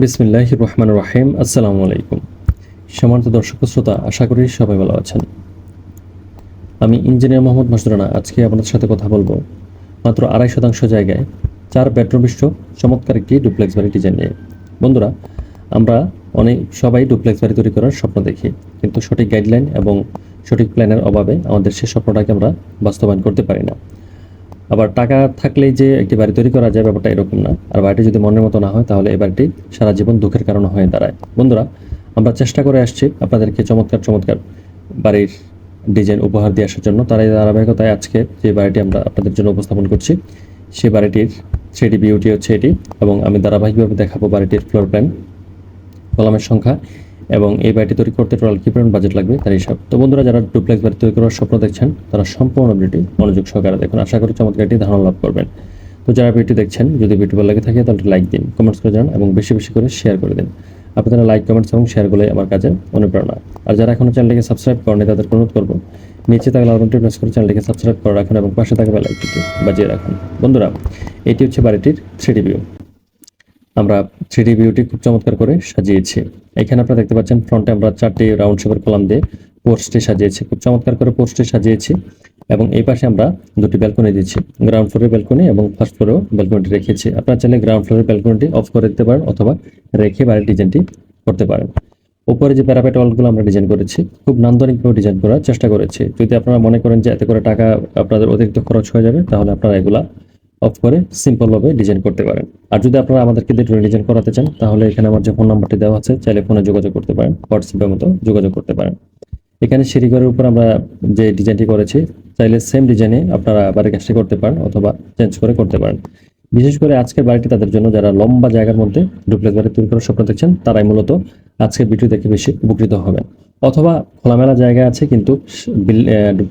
বিসমিল্লাহির রহমানির রহিম। আসসালামু আলাইকুম। সম্মানিত দর্শক শ্রোতা, আশা করি সবাই ভালো আছেন। আমি ইঞ্জিনিয়ার মোহাম্মদ মাসুদ রানা। আজকে আপনাদের সাথে কথা বলবো মাত্র 2.5 শতাংশ জায়গায় 4 বেডরুম বিশিষ্ট চমৎকার একটি ডুপ্লেক্স বাড়ি ডিজাইন নিয়ে। বন্ধুরা, আমরা সবাই ডুপ্লেক্স বাড়ি তৈরি করার স্বপ্ন দেখি, কিন্তু সঠিক গাইডলাইন এবং সঠিক প্ল্যানের অভাবে আমাদের সেই স্বপ্নটাকে আমরা বাস্তবায়ন করতে পারি না। আবার টাকা থাকলেই যে একটি বাড়ি তৈরি করা যায়, ব্যাপারটা এরকম না। আর বাড়িটি যদি মনের মতো না হয়, তাহলে এই বাড়িটি সারা জীবন দুঃখের কারণ হয়ে দাঁড়ায়। বন্ধুরা, আমরা চেষ্টা করে আসছি আপনাদেরকে চমৎকার চমৎকার বাড়ির ডিজাইন উপহার দিয়ে আসার জন্য। তার এই ধারাবাহিকতায় আজকে যে বাড়িটি আমরা আপনাদের জন্য উপস্থাপন করছি, সেই বাড়িটির 3D বিউটি হচ্ছে এটি, এবং আমি ধারাবাহিকভাবে দেখাবো বাড়িটির ফ্লোর প্ল্যান, কলামের সংখ্যা এবং এই বাড়িটি তৈরি করতে টোটাল কি পরিমাণ বাজেট লাগবে তার হিসাব। তো বন্ধুরা, যারা ডুপ্লেক্স বাড়ি তৈরি করার স্বপ্ন দেখছেন, তারা সম্পূর্ণ ভিডিওটি মনোযোগ সহকারে দেখুন। আশা করি চমৎকার একটি ধারণা লাভ করবেন। তো যারা ভিডিওটি দেখছেন, যদি ভিডিও ভালো লাগে থাকে তাহলে লাইক দিন, কমেন্টস করে জানান এবং বেশি বেশি করে শেয়ার করে দিন। আপনারা লাইক, কমেন্টস এবং শেয়ারগুলোই আমার কাজের অনুপ্রেরণা। আর যারা এখনো চ্যানেলটিকে সাবস্ক্রাইব করেনি, তাদের অনুরোধ করবো নিচে থাকা লাল বাটনটি প্রেস করে চ্যানেলটিকে সাবস্ক্রাইব করে রাখুন এবং পাশে থাকা বেল আইকনটি বাজিয়ে রাখুন। বন্ধুরা, এটি হচ্ছে বাড়িটির 3D ভিউ। আমরা 3D ভিউটি খুব চমৎকার করে সাজিয়েছি। এখানে আপনারা দেখতে পাচ্ছেন ফ্রন্টে আমরা 4টি রাউন্ড শেপের কলাম দিয়ে পোস্টটি সাজিয়েছি, খুব চমৎকার করে পোস্টটি সাজিয়েছি। এবং এই পাশে আমরা দুটি ব্যালকনি দিচ্ছি, গ্রাউন্ড ফ্লোরের ব্যালকনি এবং ফার্স্ট ফ্লোরেও ব্যালকনিটি রেখেছি। আপনারা চাইলে গ্রাউন্ড ফ্লোরের ব্যালকনিটি অফ করে দিতে পারেন অথবা রেখে বাড়ির ডিজাইনটি করতে পারেন। উপরে যে প্যারাপেট ওয়ালগুলো আমরা ডিজাইন করেছি, খুব নান্দনিকভাবে ডিজাইন করার চেষ্টা করেছি। যদি আপনারা মনে করেন যে এতে করে টাকা আপনাদের অতিরিক্ত খরচ হয়ে যাবে, তাহলে আপনারা এগুলা অফ করে সিম্পলভাবে ডিজাইন করতে পারেন। আর যদি আপনারা আমাদেরকে দিয়ে ডিজাইন করাতে চান, তাহলে এখানে আমার যে ফোন নাম্বারটি দেওয়া আছে, চাইলে ফোনে যোগাযোগ করতে পারেন, হোয়াটসঅ্যাপের মতো যোগাযোগ করতে পারেন। এখানে সিঁড়িঘরের উপর আমরা যে ডিজাইনটি করেছি, চাইলে সেম ডিজাইনে আপনারা বাড়ির কাজটি করতে পারেন অথবা চেঞ্জ করে করতে পারেন। বিশেষ করে আজকের বাড়িটি তাদের জন্য, যারা লম্বা জায়গার মধ্যে ডুপ্লেক্স বাড়ি তৈরি করার স্বপ্ন দেখছেন, তারাই মূলত আজকের ভিডিও দেখে বেশি উপকৃত হবেন। অথবা খোলামেলা জায়গা আছে কিন্তু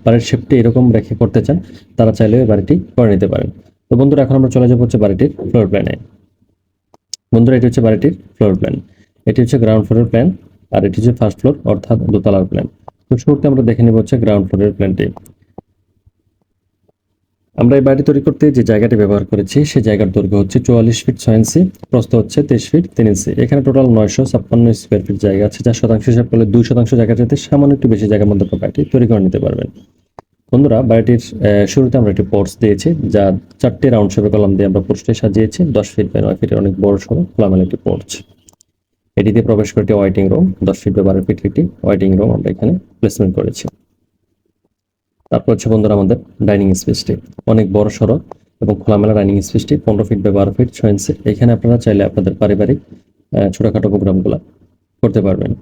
বাড়ির শেপটি এরকম রেখে করতে চান, তারা চাইলে বাড়িটি করে নিতে পারেন। তো বন্ধুরা, এখন আমরা চলে যাবো হচ্ছে বাড়িটির ফ্লোর প্ল্যানে। বন্ধুরা, এটি হচ্ছে বাড়িটির ফ্লোর প্ল্যান। এটি হচ্ছে গ্রাউন্ড ফ্লোরের প্ল্যান, আর এটি হচ্ছে ফার্স্ট ফ্লোর অর্থাৎ দোতলার প্ল্যান। তো শুরুতে আমরা দেখে নেব হচ্ছে গ্রাউন্ড ফ্লোরের প্ল্যানটি। আমরা এই বাড়ি তৈরি করতে যে জায়গাটি ব্যবহার করেছি, সেই জায়গার দৈর্ঘ্য হচ্ছে 44 ফিট 6 ইঞ্চি, প্রস্থ হচ্ছে 23 ফিট 3 ইঞ্চি। এখানে টোটাল 956 স্কোয়ার ফিট জায়গা আছে, যা শতাংশ হিসাব করলে 2% জায়গা যেতে সামান্য একটু বেশি জায়গার মধ্যে বাড়িটি তৈরি করে নিতে পারবেন। বন্ধুরা, বাড়িটির শুরুতে আমরা একটি পোর্চ দিয়েছি, যা 4টি রাউন্ড শেপের কলাম দিয়ে আমরা পোর্চটি সাজিয়েছি। 10 ফিট বাই 9 ফিটের অনেক বড় সড়ো খোলামেলা একটি পোর্চ। এটি দিয়ে প্রবেশ করে একটি ওয়েটিং রুম, 10 ফিট বাই 12 ফিটের একটি ওয়েটিং রুম আমরা এখানে প্লেসমেন্ট করেছি। তারপর হচ্ছে বন্ধুরা আমাদের ডাইনিং স্পেসটি, অনেক বড় সড়ো এবং খোলামেলা ডাইনিং স্পেসটি 15 ফিট বাই 12 ফিট 6 ইঞ্চি। এখানে আপনারা চাইলে আপনাদের পারিবারিক ছোটখাটো প্রোগ্রামগুলো করতে পারবেন।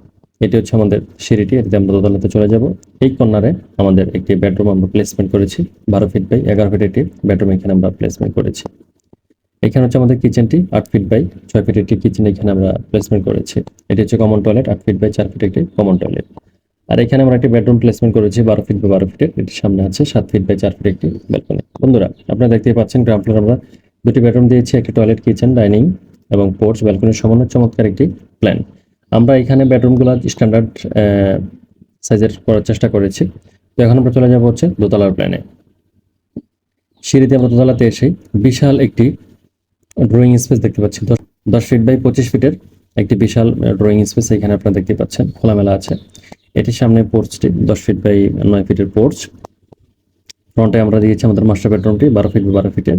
এটি হচ্ছে আমাদের সিঁড়িটি, এটিতে আমরা দোতলাতে চলে যাব। এই কর্নারে আমাদের একটি বেডরুম আমরা প্লেসমেন্ট করেছি, 12 ফিট বাই 11 ফিট একটি বেডরুম এখানে আমরা প্লেসমেন্ট করেছি। এখানে হচ্ছে আমাদের কিচেনটি 8 ফিট বাই 6 ফিট একটি কিচেন এখানে আমরা প্লেসমেন্ট করেছি। এটি হচ্ছে common toilet, 8 feet by 4 feet একটি কমন টয়লেট। আর এখানে আমরা একটি বেডরুম প্লেসমেন্ট করেছি 12 ফিট বাই 12 ফিটের, এটির সামনে আছে 7 ফিট বাই 4 ফিট একটি ব্যালকনি। বন্ধুরা, আপনারা দেখতেই পাচ্ছেন গ্রাউন্ড ফ্লোর আমরা দুটি বেডরুম দিয়েছি, একটি টয়লেট, কিচেন, ডাইনিং এবং পোর্চ, ব্যালকনির সমন্বয় চমৎকার একটি প্ল্যান। আমরা এখানে বেডরুমগুলো স্ট্যান্ডার্ড সাইজের করার চেষ্টা করেছি। তো এখন আমরা চলে যাব হচ্ছে দোতলার প্ল্যানে। সিঁড়িতে আমরা দোতলাতে এসে বিশাল একটি ড্রয়িং স্পেস দেখতে পাচ্ছি, 10 ফিট বাই 25 ফিটের একটি বিশাল ড্রয়িং স্পেস এখানে আপনারা দেখতে পাচ্ছেন, খোলামেলা আছে। এটির সামনে পোর্চটি 10 ফিট বাই 9 ফিটের পোর্চ। ফ্রন্টে আমরা দিয়েছি আমাদের মাস্টার বেডরুমটি 12 ফিট বাই 12 ফিটের।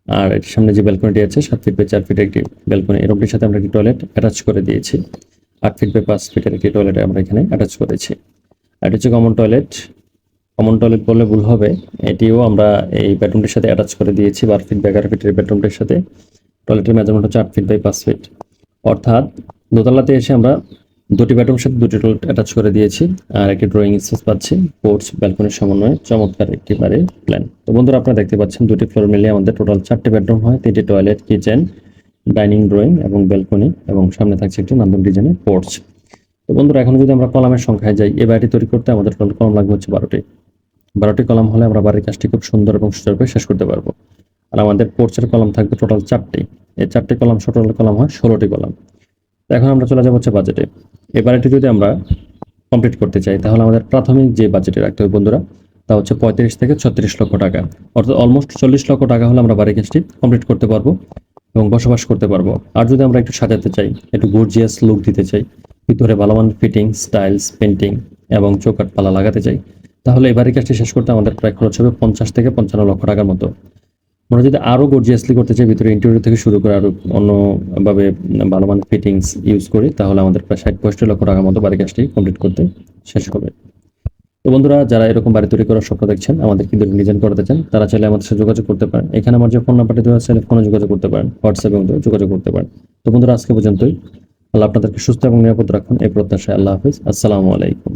আর এটির সামনে যে ব্যালকনিটি আছে 7 ফিট বাই 4 ফিটের একটি ব্যালকনি। এই রুমটির সাথে আমরা একটি টয়লেট অ্যাটাচ করে দিয়েছি, 8 ফিট বাই 5 ফিটের একটি টয়লেট আমরা এখানে অ্যাটাচ করেছি। আর এটি হচ্ছে কমন টয়লেট। কমন টয়লেট বললে ভুল হবে, এটিও আমরা এই বেডরুমটির সাথে অ্যাটাচ করে দিয়েছি 12 ফিট বাই 11 ফিটের বেডরুমটির সাথে। টয়লেটের মেজারমেন্ট হচ্ছে 8 ফিট বাই 5 ফিট। অর্থাৎ দোতলাতে এসে আমরা দুটি বেডরুমের সাথে দুটি টয়লেট অ্যাটাচ করে দিয়েছি, আর একটি ড্রয়িং স্পেস পাচ্ছি, পোর্চ, ব্যালকনির সমন্বয়ে চমৎকার একটি বাড়ির প্ল্যান। তো বন্ধুরা, আপনারা দেখতে পাচ্ছেন দুটি ফ্লোর মিলিয়ে আমাদের টোটাল 4টি বেডরুম হয়, 3টি টয়লেট, কিচেন, ডাইনিং, ড্রয়িং এবং ব্যালকনি, এবং সামনে থাকছে একটি নান্দন ডিজাইনের পোর্চ। তো বন্ধুরা, এখন যদি আমরা কলামের সংখ্যায় যাই, এই বাড়িটি তৈরি করতে আমাদের টোটাল কলাম লাগবে হচ্ছে 12টি কলাম হলে আমরা বাড়ির কাজটি খুব সুন্দর এবং সুচারুভাবে শেষ করতে পারবো। আর আমাদের পোর্চের কলাম থাকবে টোটাল 4টি। এই 4টি কলাম টোটাল কলাম হয় 16টি কলাম। এখন আমরা চলে যাবো হচ্ছে বাজেটে। এই বাড়িটি যদি আমরা কমপ্লিট করতে চাই, তাহলে আমাদের প্রাথমিক যে বাজেটে রাখতে হবে বন্ধুরা, তা হচ্ছে 35 থেকে 36 লক্ষ টাকা, অর্থাৎ অলমোস্ট 40 লক্ষ টাকা হলে আমরা বাড়ির কাজটি কমপ্লিট করতে পারবো। এবং বসবাস করতে পারবো। আর যদি আমরা একটু সাজাতে চাই, একটু গর্জিয়াস লুক দিতে চাই, ভিতরে ভালো মানের ফিটিং, স্টাইলস, পেন্টিং এবং চৌকাঠ পালা লাগাতে চাই, তাহলে এই বাড়ির কাজটি শেষ করতে আমাদের প্রায় খরচ হবে 50 থেকে 55 লক্ষ টাকার মতো। আমরা যদি আরো গর্জিয়াসলি করতে চাই, ভিতরে ইন্টেরিয়র থেকে শুরু করে আরো অন্যভাবে ভালো মানের ফিটিংস ইউজ করি, তাহলে আমাদের প্রায় 60-65 লক্ষ টাকার মতো বাড়ির কাজটি কমপ্লিট করতে শেষ হবে। তো বন্ধুরা, যারা এরকম বাড়ি তৈরি করার স্বপ্ন দেখছেন, আমাদের কিন্তু ডিজাইন করতে চান, তারা চাইলে আমাদের সাথে যোগাযোগ করতে পারেন। এখানে আমার যে ফোন নাম্বারটি দেওয়া আছে, ফোনে যোগাযোগ করতে পারেন, হোয়াটসঅ্যাপে যোগাযোগ করতে পারেন। তো বন্ধুরা, আজকে পর্যন্তই। আল্লাহ আপনাদেরকে সুস্থ এবং নিরাপদ রাখুন এই প্রত্যাশায়। আল্লাহ হাফিজ। আসসালামু আলাইকুম।